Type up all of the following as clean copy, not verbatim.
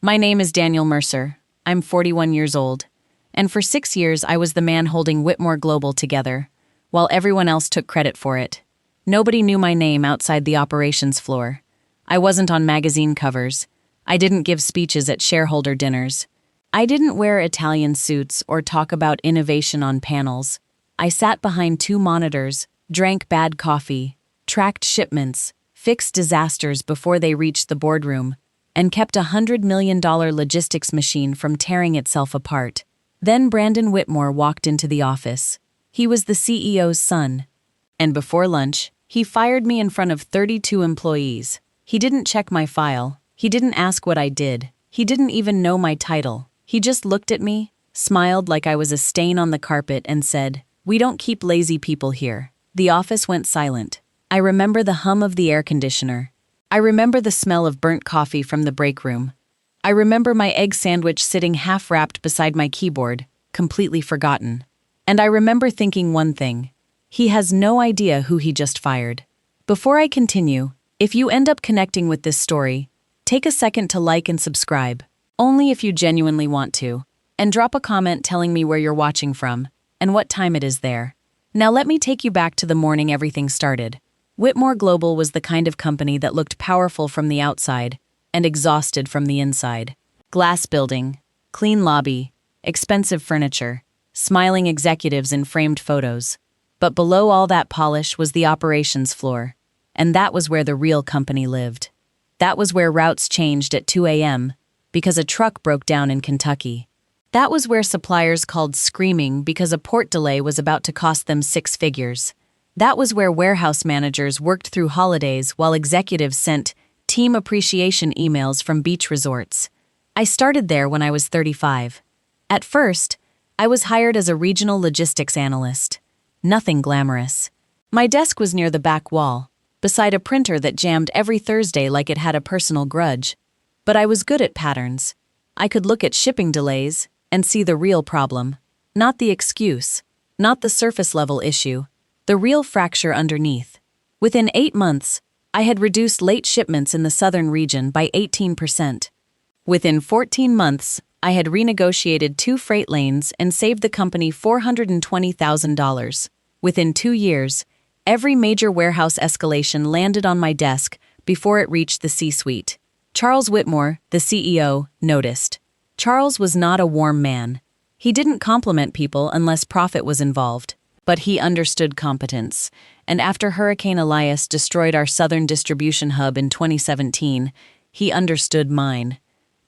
My name is Daniel Mercer. I'm 41 years old. And for 6 years, I was the man holding Whitmore Global together, while everyone else took credit for it. Nobody knew my name outside the operations floor. I wasn't on magazine covers. I didn't give speeches at shareholder dinners. I didn't wear Italian suits or talk about innovation on panels. I sat behind 2 monitors, drank bad coffee, tracked shipments, fixed disasters before they reached the boardroom, and kept a $100 million logistics machine from tearing itself apart. Then Brandon Whitmore walked into the office. He was the CEO's son. And before lunch, he fired me in front of 32 employees. He didn't check my file. He didn't ask what I did. He didn't even know my title. He just looked at me, smiled like I was a stain on the carpet, and said, "We don't keep lazy people here." The office went silent. I remember the hum of the air conditioner. I remember the smell of burnt coffee from the break room. I remember my egg sandwich sitting half-wrapped beside my keyboard, completely forgotten. And I remember thinking one thing: he has no idea who he just fired. Before I continue, if you end up connecting with this story, take a second to like and subscribe, only if you genuinely want to, and drop a comment telling me where you're watching from and what time it is there. Now let me take you back to the morning everything started. Whitmore Global was the kind of company that looked powerful from the outside and exhausted from the inside. Glass building, clean lobby, expensive furniture, smiling executives in framed photos. But below all that polish was the operations floor, and that was where the real company lived. That was where routes changed at 2 a.m. because a truck broke down in Kentucky. That was where suppliers called screaming because a port delay was about to cost them 6 figures. That was where warehouse managers worked through holidays while executives sent team appreciation emails from beach resorts. I started there when I was 35. At first, I was hired as a regional logistics analyst. Nothing glamorous. My desk was near the back wall, beside a printer that jammed every Thursday like it had a personal grudge. But I was good at patterns. I could look at shipping delays and see the real problem, not the excuse, not the surface-level issue, the real fracture underneath. Within 8 months, I had reduced late shipments in the southern region by 18%. Within 14 months, I had renegotiated 2 freight lanes and saved the company $420,000. Within 2 years, every major warehouse escalation landed on my desk before it reached the C-suite. Charles Whitmore, the CEO, noticed. Charles was not a warm man. He didn't compliment people unless profit was involved. But he understood competence, and after Hurricane Elias destroyed our southern distribution hub in 2017, he understood mine.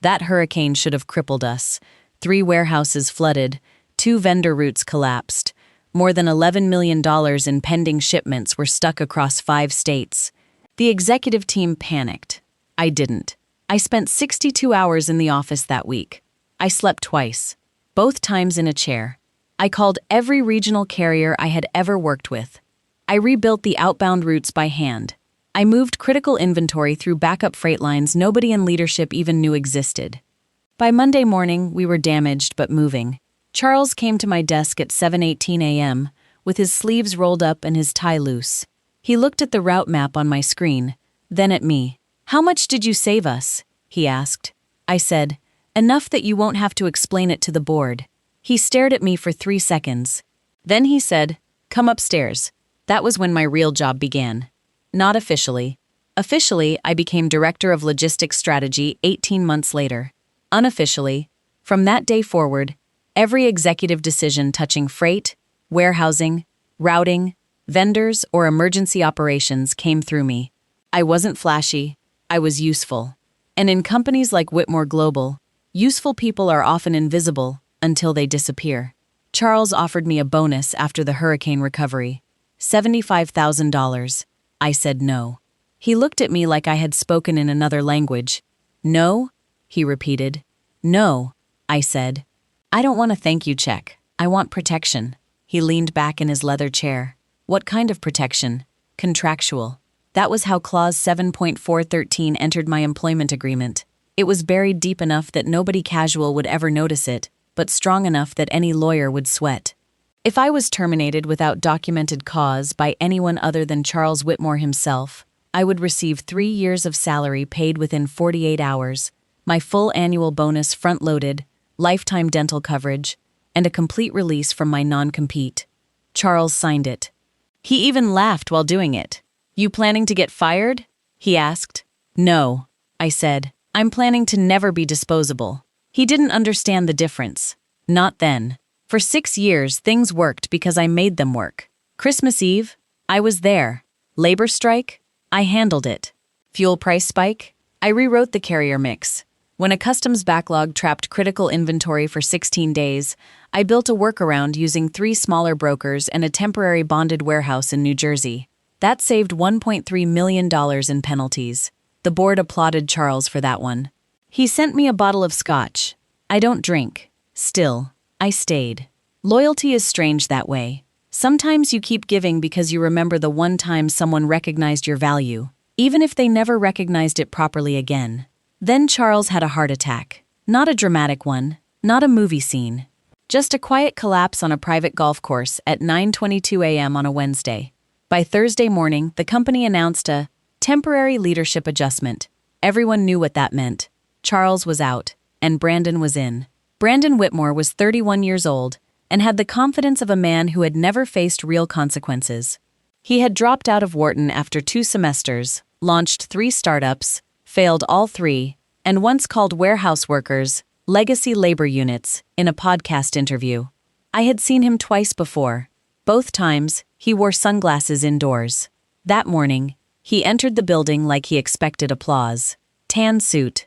That hurricane should have crippled us. 3 warehouses flooded, 2 vendor routes collapsed. More than $11 million in pending shipments were stuck across 5 states. The executive team panicked. I didn't. I spent 62 hours in the office that week. I slept twice, both times in a chair. I called every regional carrier I had ever worked with. I rebuilt the outbound routes by hand. I moved critical inventory through backup freight lines nobody in leadership even knew existed. By Monday morning, we were damaged but moving. Charles came to my desk at 7:18 a.m., with his sleeves rolled up and his tie loose. He looked at the route map on my screen, then at me. "How much did you save us?" he asked. I said, "Enough that you won't have to explain it to the board." He stared at me for 3 seconds. Then he said, "Come upstairs." That was when my real job began. Not officially. Officially, I became Director of Logistics Strategy 18 months later. Unofficially, from that day forward, every executive decision touching freight, warehousing, routing, vendors, or emergency operations came through me. I wasn't flashy. I was useful. And in companies like Whitmore Global, useful people are often invisible until they disappear. Charles offered me a bonus after the hurricane recovery. $75,000. I said no. He looked at me like I had spoken in another language. "No?" he repeated. "No," I said. "I don't want a thank you check. I want protection." He leaned back in his leather chair. "What kind of protection?" "Contractual." That was how Clause 7.413 entered my employment agreement. It was buried deep enough that nobody casual would ever notice it, but strong enough that any lawyer would sweat. If I was terminated without documented cause by anyone other than Charles Whitmore himself, I would receive 3 years of salary paid within 48 hours, my full annual bonus front-loaded, lifetime dental coverage, and a complete release from my non-compete. Charles signed it. He even laughed while doing it. "You planning to get fired?" he asked. "No," I said. "I'm planning to never be disposable." He didn't understand the difference. Not then. For 6 years, things worked because I made them work. Christmas Eve, I was there. Labor strike, I handled it. Fuel price spike, I rewrote the carrier mix. When a customs backlog trapped critical inventory for 16 days, I built a workaround using 3 smaller brokers and a temporary bonded warehouse in New Jersey. That saved $1.3 million in penalties. The board applauded Charles for that one. He sent me a bottle of scotch. I don't drink. Still, I stayed. Loyalty is strange that way. Sometimes you keep giving because you remember the one time someone recognized your value, even if they never recognized it properly again. Then Charles had a heart attack. Not a dramatic one, not a movie scene. Just a quiet collapse on a private golf course at 9:22 a.m. on a Wednesday. By Thursday morning, the company announced a temporary leadership adjustment. Everyone knew what that meant. Charles was out, and Brandon was in. Brandon Whitmore was 31 years old and had the confidence of a man who had never faced real consequences. He had dropped out of Wharton after 2 semesters, launched 3 startups, failed all 3, and once called warehouse workers legacy labor units in a podcast interview. I had seen him twice before. Both times, he wore sunglasses indoors. That morning, he entered the building like he expected applause. Tan suit.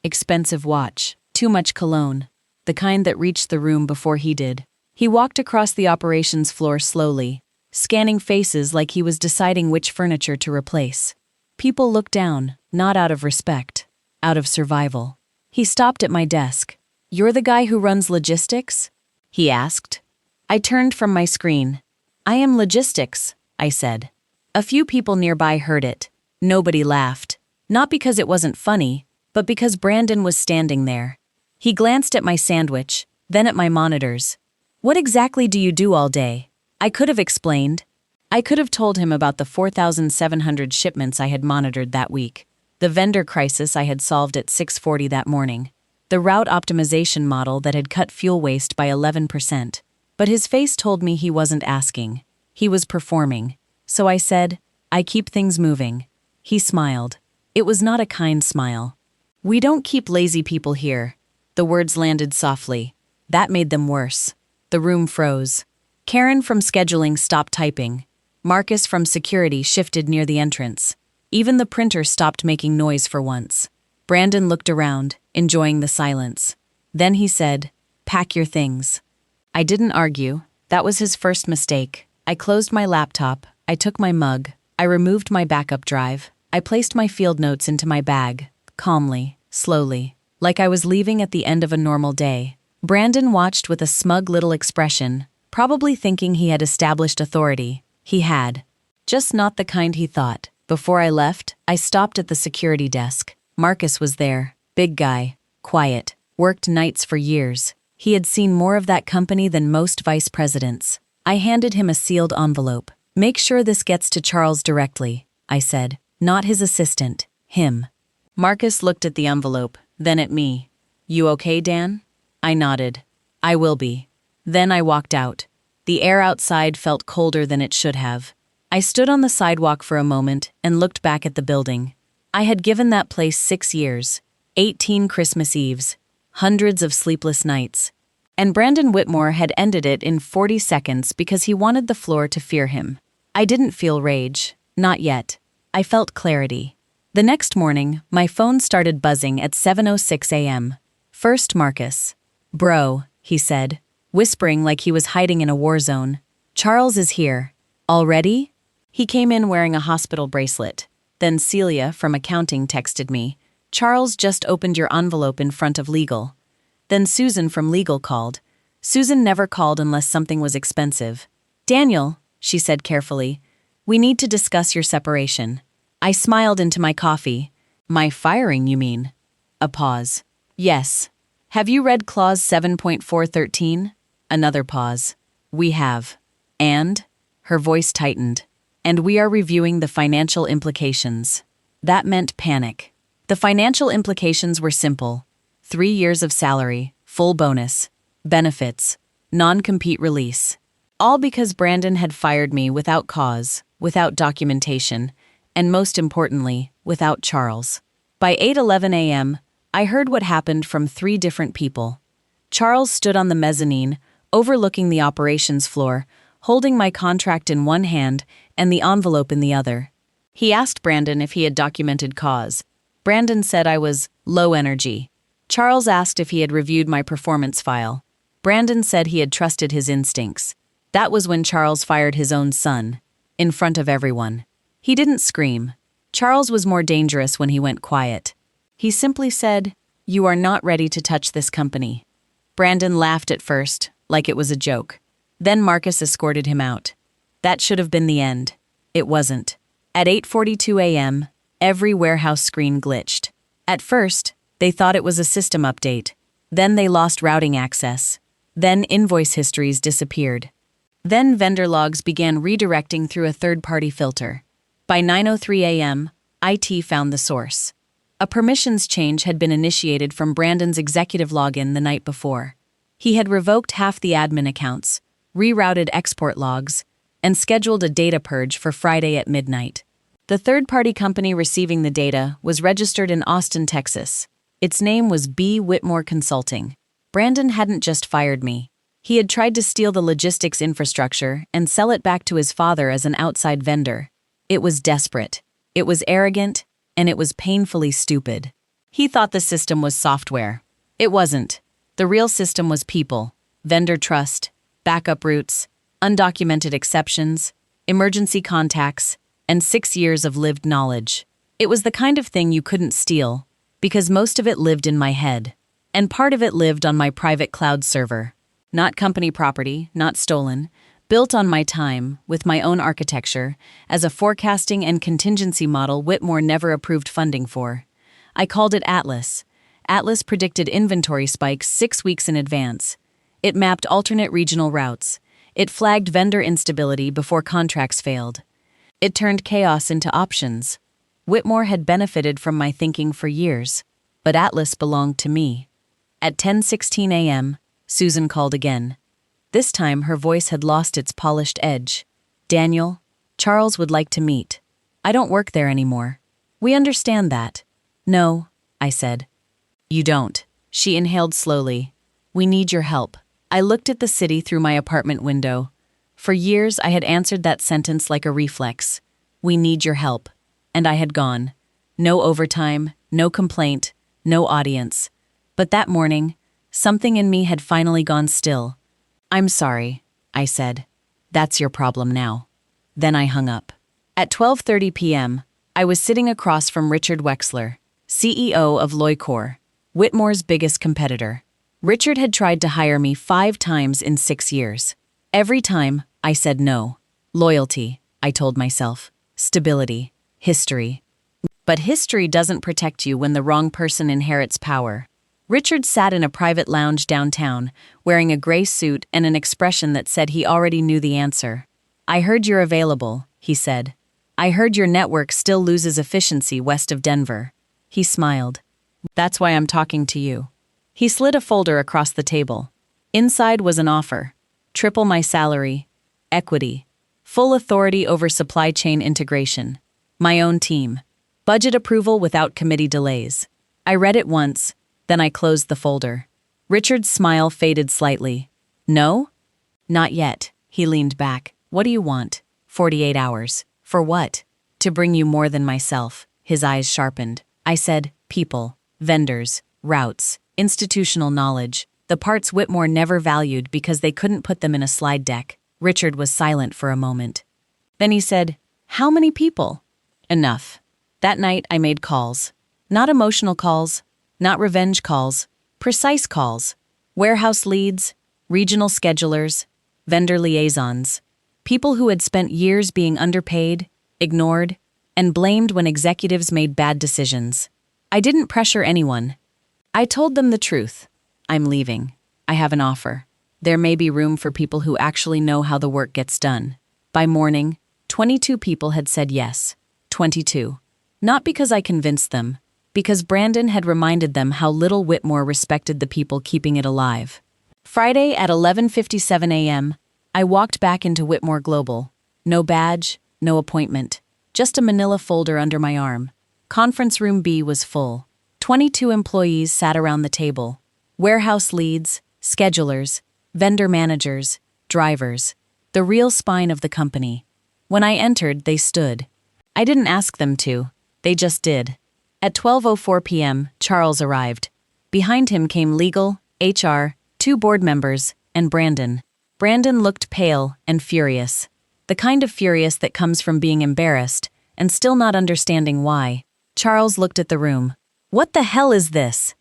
Expensive watch. Too much cologne. The kind that reached the room before he did. He walked across the operations floor slowly, scanning faces like he was deciding which furniture to replace. People looked down, not out of respect, out of survival. He stopped at my desk. "You're the guy who runs logistics?" he asked. I turned from my screen. "I am logistics," I said. A few people nearby heard it. Nobody laughed. Not because it wasn't funny, but because Brandon was standing there. He glanced at my sandwich, then at my monitors. "What exactly do you do all day?" I could have explained. I could have told him about the 4,700 shipments I had monitored that week, the vendor crisis I had solved at 6:40 that morning, the route optimization model that had cut fuel waste by 11%. But his face told me he wasn't asking. He was performing. So I said, "I keep things moving." He smiled. It was not a kind smile. "We don't keep lazy people here." The words landed softly. That made them worse. The room froze. Karen from scheduling stopped typing. Marcus from security shifted near the entrance. Even the printer stopped making noise for once. Brandon looked around, enjoying the silence. Then he said, "Pack your things." I didn't argue. That was his first mistake. I closed my laptop. I took my mug. I removed my backup drive. I placed my field notes into my bag, calmly, slowly, like I was leaving at the end of a normal day. Brandon watched with a smug little expression, probably thinking he had established authority. He had. Just not the kind he thought. Before I left, I stopped at the security desk. Marcus was there. Big guy. Quiet. Worked nights for years. He had seen more of that company than most vice presidents. I handed him a sealed envelope. "Make sure this gets to Charles directly," I said. "Not his assistant. Him." Marcus looked at the envelope, then at me. "You okay, Dan?" I nodded. "I will be." Then I walked out. The air outside felt colder than it should have. I stood on the sidewalk for a moment and looked back at the building. I had given that place 6 years, 18 Christmas Eves, hundreds of sleepless nights. And Brandon Whitmore had ended it in 40 seconds because he wanted the floor to fear him. I didn't feel rage. Not yet. I felt clarity. The next morning, my phone started buzzing at 7:06 a.m. First Marcus. "Bro," he said, whispering like he was hiding in a war zone. "Charles is here." "Already?" He came in wearing a hospital bracelet. Then Celia from accounting texted me, "Charles just opened your envelope in front of legal." Then Susan from legal called. Susan never called unless something was expensive. "Daniel," she said carefully, "we need to discuss your separation." I smiled into my coffee. "My firing, you mean?" A pause. "Yes. Have you read Clause 7.413? Another pause. "We have." "And?" Her voice tightened. "And we are reviewing the financial implications." That meant panic. The financial implications were simple: 3 years of salary, full bonus, benefits, non-compete release. All because Brandon had fired me without cause, without documentation, and most importantly, without Charles. By 8:11 a.m., I heard what happened from 3 different people. Charles stood on the mezzanine, overlooking the operations floor, holding my contract in one hand and the envelope in the other. He asked Brandon if he had documented cause. Brandon said I was low energy. Charles asked if he had reviewed my performance file. Brandon said he had trusted his instincts. That was when Charles fired his own son, in front of everyone. He didn't scream. Charles was more dangerous when he went quiet. He simply said, "You are not ready to touch this company." Brandon laughed at first, like it was a joke. Then Marcus escorted him out. That should have been the end. It wasn't. At 8:42 a.m., every warehouse screen glitched. At first, they thought it was a system update. Then they lost routing access. Then invoice histories disappeared. Then vendor logs began redirecting through a third-party filter. By 9:03 a.m., IT found the source. A permissions change had been initiated from Brandon's executive login the night before. He had revoked half the admin accounts, rerouted export logs, and scheduled a data purge for Friday at midnight. The third-party company receiving the data was registered in Austin, Texas. Its name was B. Whitmore Consulting. Brandon hadn't just fired me. He had tried to steal the logistics infrastructure and sell it back to his father as an outside vendor. It was desperate. It was arrogant, and it was painfully stupid. He thought the system was software. It wasn't. The real system was people, vendor trust, backup routes, undocumented exceptions, emergency contacts, and 6 years of lived knowledge. It was the kind of thing you couldn't steal, because most of it lived in my head, and part of it lived on my private cloud server. Not company property, not stolen, built on my time, with my own architecture, as a forecasting and contingency model Whitmore never approved funding for. I called it Atlas. Atlas predicted inventory spikes 6 weeks in advance. It mapped alternate regional routes. It flagged vendor instability before contracts failed. It turned chaos into options. Whitmore had benefited from my thinking for years, but Atlas belonged to me. At 10:16 a.m., Susan called again. This time her voice had lost its polished edge. "Daniel, Charles would like to meet. I don't work there anymore. We understand that." "No," I said. "You don't." She inhaled slowly. "We need your help." I looked at the city through my apartment window. For years I had answered that sentence like a reflex. "We need your help." And I had gone. No overtime, no complaint, no audience. But that morning, something in me had finally gone still. "I'm sorry," I said. "That's your problem now." Then I hung up. At 12:30 p.m., I was sitting across from Richard Wexler, CEO of Loicor, Whitmore's biggest competitor. Richard had tried to hire me 5 times in 6 years. Every time, I said no. Loyalty, I told myself. Stability. History. But history doesn't protect you when the wrong person inherits power. Richard sat in a private lounge downtown, wearing a gray suit and an expression that said he already knew the answer. "I heard you're available," he said. "I heard your network still loses efficiency west of Denver." He smiled. "That's why I'm talking to you." He slid a folder across the table. Inside was an offer. Triple my salary, equity, full authority over supply chain integration, my own team, budget approval without committee delays. I read it once, then I closed the folder. Richard's smile faded slightly. "No?" "Not yet." He leaned back. "What do you want?" 48 hours. "For what?" "To bring you more than myself." His eyes sharpened. I said, "People, vendors, routes, institutional knowledge, the parts Whitmore never valued because they couldn't put them in a slide deck." Richard was silent for a moment. Then he said, "How many people?" "Enough." That night I made calls. Not emotional calls, not revenge calls, precise calls. Warehouse leads, regional schedulers, vendor liaisons. People who had spent years being underpaid, ignored, and blamed when executives made bad decisions. I didn't pressure anyone. I told them the truth. "I'm leaving. I have an offer. There may be room for people who actually know how the work gets done." By morning, 22 people had said yes. 22. Not because I convinced them, Because Brandon had reminded them how little Whitmore respected the people keeping it alive. Friday at 11:57 a.m., I walked back into Whitmore Global. No badge, no appointment, just a manila folder under my arm. Conference room B was full. 22 employees sat around the table. Warehouse leads, schedulers, vendor managers, drivers, the real spine of the company. When I entered, they stood. I didn't ask them to, they just did. At 12:04 p.m., Charles arrived. Behind him came legal, HR, 2 board members, and Brandon. Brandon looked pale and furious. The kind of furious that comes from being embarrassed and still not understanding why. Charles looked at the room. "What the hell is this?"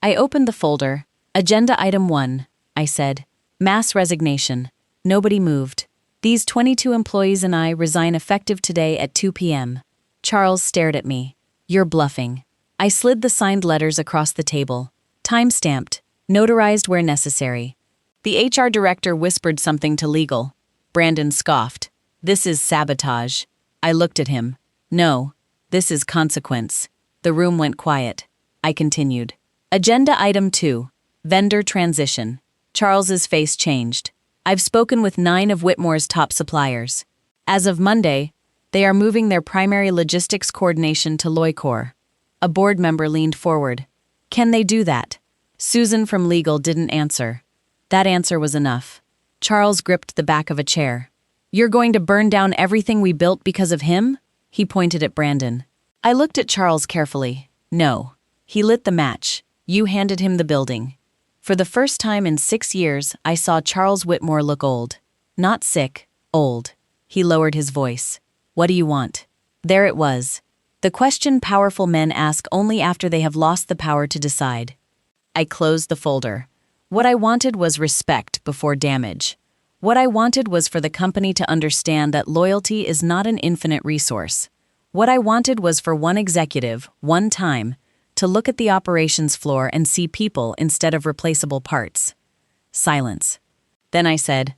I opened the folder. Agenda item 1, I said. Mass resignation. Nobody moved. These 22 employees and I resign effective today at 2 p.m. Charles stared at me. "You're bluffing." I slid the signed letters across the table. Time-stamped, notarized where necessary. The HR director whispered something to legal. Brandon scoffed. "This is sabotage." I looked at him. "No, this is consequence." The room went quiet. I continued. Agenda item 2, vendor transition. Charles's face changed. "I've spoken with 9 of Whitmore's top suppliers. As of Monday, they are moving their primary logistics coordination to Loicor." A board member leaned forward. "Can they do that?" Susan from legal didn't answer. That answer was enough. Charles gripped the back of a chair. "You're going to burn down everything we built because of him?" He pointed at Brandon. I looked at Charles carefully. "No." He lit the match. "You handed him the building." For the first time in 6 years, I saw Charles Whitmore look old. Not sick, old. He lowered his voice. "What do you want?" There it was. The question powerful men ask only after they have lost the power to decide. I closed the folder. What I wanted was respect before damage. What I wanted was for the company to understand that loyalty is not an infinite resource. What I wanted was for one executive, one time, to look at the operations floor and see people instead of replaceable parts. Silence. Then I said,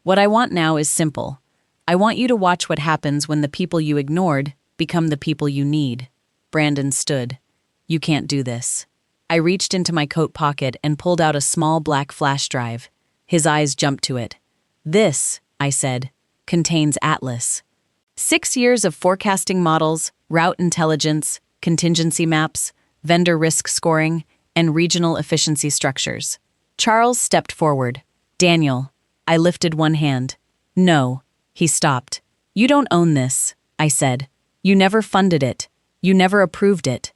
"What I want now is simple. I want you to watch what happens when the people you ignored become the people you need." Brandon stood. "You can't do this." I reached into my coat pocket and pulled out a small black flash drive. His eyes jumped to it. "This," I said, "contains Atlas. 6 years of forecasting models, route intelligence, contingency maps, vendor risk scoring, and regional efficiency structures." Charles stepped forward. "Daniel." I lifted one hand. "No." He stopped. "You don't own this," I said. "You never funded it. You never approved it.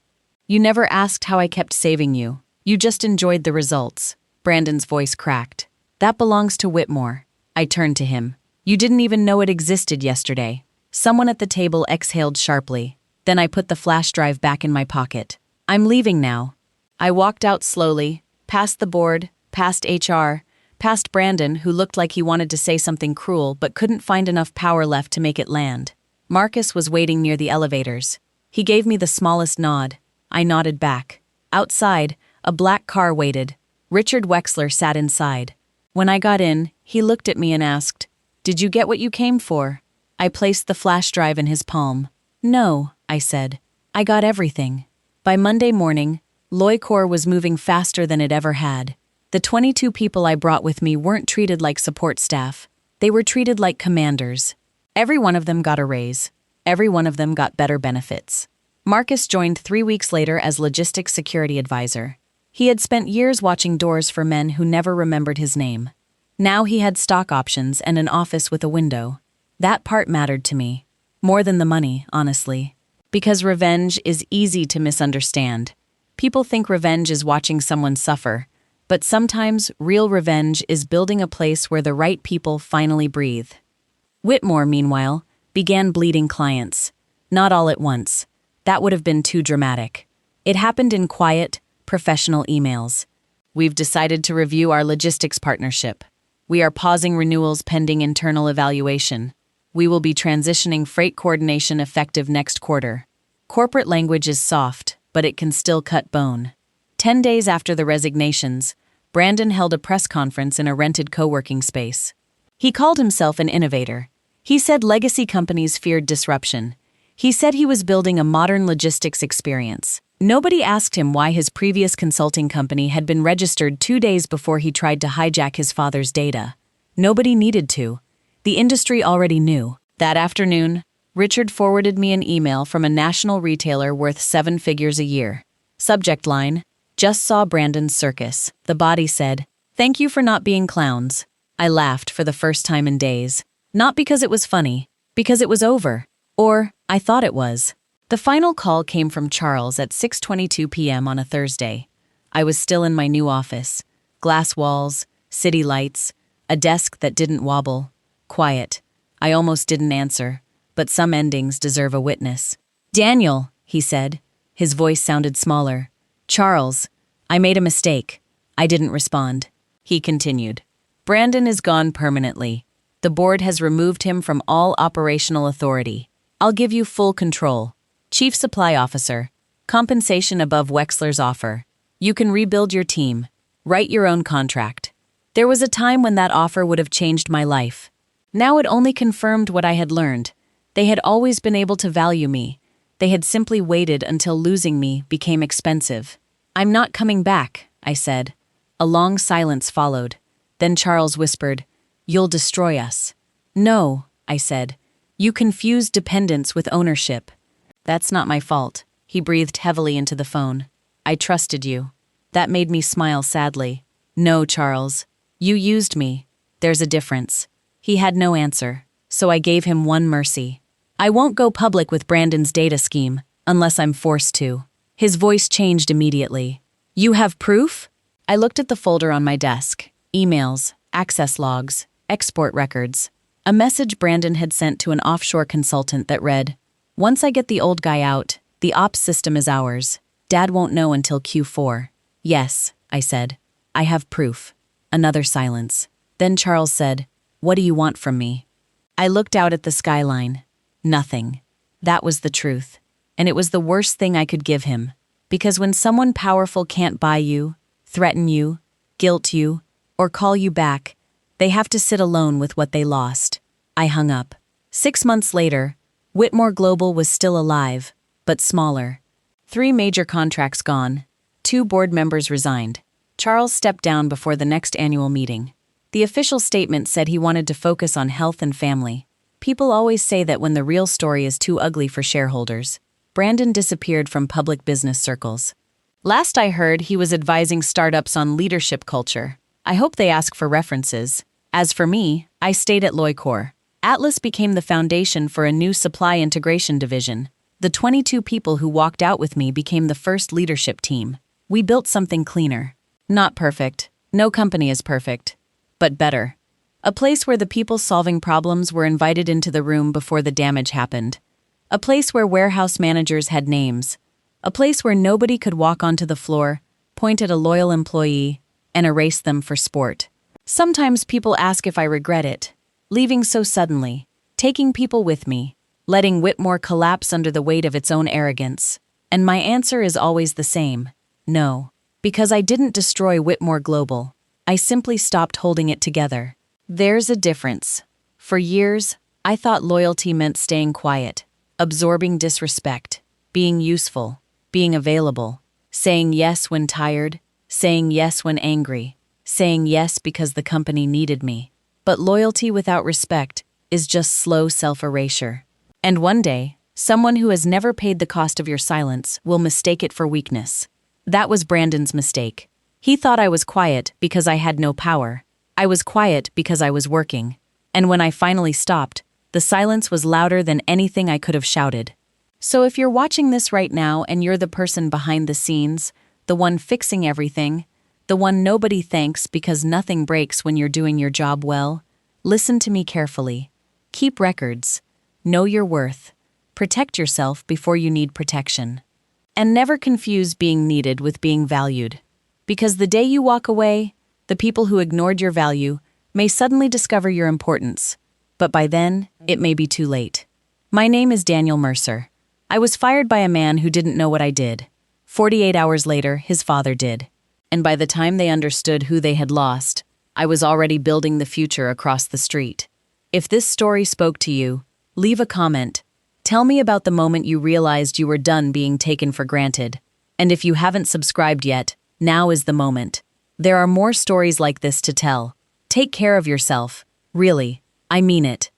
You never asked how I kept saving you. You just enjoyed the results." Brandon's voice cracked. "That belongs to Whitmore." I turned to him. "You didn't even know it existed yesterday." Someone at the table exhaled sharply. Then I put the flash drive back in my pocket. "I'm leaving now." I walked out slowly, past the board, past HR, past Brandon, who looked like he wanted to say something cruel but couldn't find enough power left to make it land. Marcus was waiting near the elevators. He gave me the smallest nod. I nodded back. Outside, a black car waited. Richard Wexler sat inside. When I got in, he looked at me and asked, "Did you get what you came for?" I placed the flash drive in his palm. "No," I said. "I got everything." By Monday morning, Loicor was moving faster than it ever had. The 22 people I brought with me weren't treated like support staff. They were treated like commanders. Every one of them got a raise. Every one of them got better benefits. Marcus joined 3 weeks later as logistics security advisor. He had spent years watching doors for men who never remembered his name. Now he had stock options and an office with a window. That part mattered to me. More than the money, honestly. Because revenge is easy to misunderstand. People think revenge is watching someone suffer, but sometimes real revenge is building a place where the right people finally breathe. Whitmore, meanwhile, began bleeding clients. Not all at once. That would have been too dramatic. It happened in quiet, professional emails. "We've decided to review our logistics partnership. We are pausing renewals pending internal evaluation. We will be transitioning freight coordination effective next quarter." Corporate language is soft, but it can still cut bone. 10 days after the resignations, Brandon held a press conference in a rented co-working space. He called himself an innovator. He said legacy companies feared disruption. He said he was building a modern logistics experience. Nobody asked him why his previous consulting company had been registered 2 days before he tried to hijack his father's data. Nobody needed to. The industry already knew. That afternoon, Richard forwarded me an email from a national retailer worth 7 figures a year. Subject line, "Just saw Brandon's circus." The body said, "Thank you for not being clowns." I laughed for the first time in days. Not because it was funny, because it was over. Or, I thought it was. The final call came from Charles at 6:22 p.m. on a Thursday. I was still in my new office. Glass walls, city lights, a desk that didn't wobble. Quiet. I almost didn't answer, but some endings deserve a witness. "Daniel," he said. His voice sounded smaller. "Charles, I made a mistake." I didn't respond. He continued. "Brandon is gone permanently. The board has removed him from all operational authority. I'll give you full control. Chief Supply Officer. Compensation above Wexler's offer. You can rebuild your team. Write your own contract." There was a time when that offer would have changed my life. Now it only confirmed what I had learned. They had always been able to value me. They had simply waited until losing me became expensive. "I'm not coming back," I said. A long silence followed. Then Charles whispered, "You'll destroy us." "No," I said. "You confuse dependence with ownership." "That's not my fault." He breathed heavily into the phone. "I trusted you." That made me smile sadly. "No, Charles. You used me. There's a difference." He had no answer, so I gave him one mercy. "I won't go public with Brandon's data scheme, unless I'm forced to." His voice changed immediately. "You have proof?" I looked at the folder on my desk. Emails, access logs, export records. A message Brandon had sent to an offshore consultant that read, "Once I get the old guy out, the ops system is ours. Dad won't know until Q4. "Yes," I said. "I have proof." Another silence. Then Charles said, "What do you want from me?" I looked out at the skyline. Nothing. That was the truth. And it was the worst thing I could give him. Because when someone powerful can't buy you, threaten you, guilt you, or call you back, they have to sit alone with what they lost. I hung up. 6 months later, Whitmore Global was still alive, but smaller. 3 major contracts gone. 2 board members resigned. Charles stepped down before the next annual meeting. The official statement said he wanted to focus on health and family. People always say that when the real story is too ugly for shareholders. Brandon disappeared from public business circles. Last I heard, he was advising startups on leadership culture. I hope they ask for references. As for me, I stayed at Loicor. Atlas became the foundation for a new supply integration division. The 22 people who walked out with me became the first leadership team. We built something cleaner. Not perfect. No company is perfect. But better. A place where the people solving problems were invited into the room before the damage happened. A place where warehouse managers had names. A place where nobody could walk onto the floor, point at a loyal employee, and erase them for sport. Sometimes people ask if I regret it. Leaving so suddenly, taking people with me, letting Whitmore collapse under the weight of its own arrogance. And my answer is always the same. No. Because I didn't destroy Whitmore Global. I simply stopped holding it together. There's a difference. For years, I thought loyalty meant staying quiet, absorbing disrespect, being useful, being available, saying yes when tired, saying yes when angry, saying yes because the company needed me. But loyalty without respect is just slow self-erasure. And one day, someone who has never paid the cost of your silence will mistake it for weakness. That was Brandon's mistake. He thought I was quiet because I had no power. I was quiet because I was working. And when I finally stopped, the silence was louder than anything I could have shouted. So if you're watching this right now and you're the person behind the scenes, the one fixing everything, the one nobody thanks because nothing breaks when you're doing your job well, listen to me carefully. Keep records. Know your worth. Protect yourself before you need protection. And never confuse being needed with being valued. Because the day you walk away, the people who ignored your value may suddenly discover your importance. But by then, it may be too late. My name is Daniel Mercer. I was fired by a man who didn't know what I did. 48 hours later, his father did. And by the time they understood who they had lost, I was already building the future across the street. If this story spoke to you, leave a comment. Tell me about the moment you realized you were done being taken for granted. And if you haven't subscribed yet, now is the moment. There are more stories like this to tell. Take care of yourself. Really, I mean it.